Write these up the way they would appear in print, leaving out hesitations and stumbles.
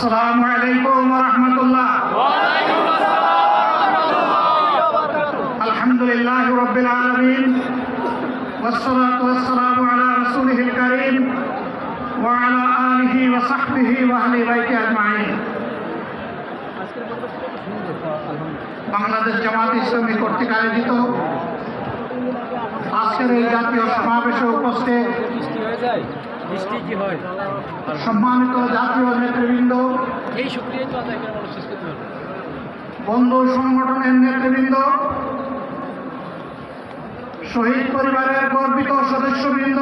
আসসালামু আলাইকুম ওয়া রাহমাতুল্লাহ। আলহামদুলিল্লাহি রাব্বিল আলামিন ওয়াসসালাতু ওয়াসসালামু আলা রাসূলিহিল কারীম ওয়া আলা আলিহি ওয়া সাহবিহি ওয়া আহলি বাইতি আজমাইন। বাংলাদেশ জামাত ইসলামী কর্তৃক আয়োজিত আজকের এই জাতীয় সমাবেশে উপস্থিত সম্মানিত জাতীয় নেতৃবৃন্দ, বন্ধু সংগঠনের নেতৃবৃন্দ, শহীদ পরিবারের গর্বিত সদস্যবৃন্দ,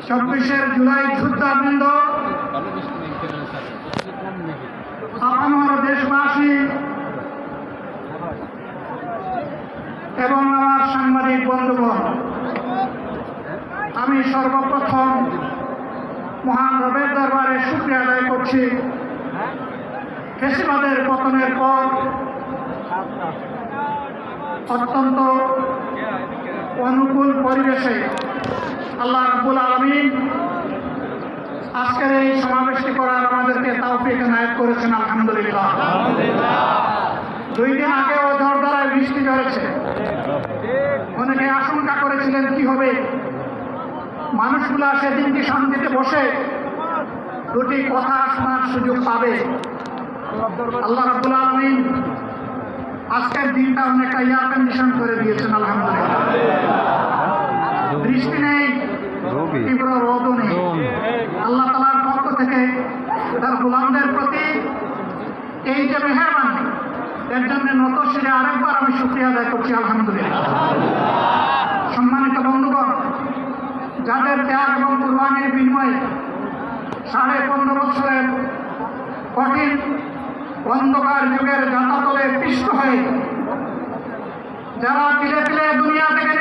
২৪শে জুলাই যোদ্ধাবৃন্দ, আমার দেশবাসী এবং আমার সাংবাদিক বন্ধুগণ, আমি সর্বপ্রথম মহান রবের দরবারে শুকরিয়া আদায় করছি। ফ্যাসিবাদের পতনের পর অত্যন্ত অনুকূল পরিবেশে আল্লাহ রাব্বুল আলামিন আজকের এই সমাবেশটি করার আমাদেরকে তৌফিক এনায়েত করেছেন, আলহামদুলিল্লাহ। 2 দিন আগেও ঝড়ধারায় বৃষ্টি ঝরেছে। অনেকে আশঙ্কা করেছিলেন কি হবে, মানুষগুলা সেদিনটি শান্তিতে বসে 2টি কথা শোনার সুযোগ পাবে। আল্লাহ রাব্বুল আলামিন আজকের দিনটা অনেকটা এয়ার কন্ডিশন করে দিয়েছেন, আলহামদুলিল্লাহ। বৃষ্টি নেই, তীব্র রোদও নেই। আল্লাহ তাআলার পক্ষ থেকে তার গোলামদের প্রতি এই যে মেহেরবানি, এর জন্য নত শিরে আরেকবার আমি শুকরিয়া আদায় করছি, আলহামদুলিল্লাহ। সম্মানিত বন্ধুগণ, যাদের ত্যাগ এবং কুরবানির বিনিময়ে 15.5 বছরের কঠিন অন্ধকার যুগের যাতাতলে পিষ্ট হয়ে যারা ধীরে ধীরে দুনিয়া থেকে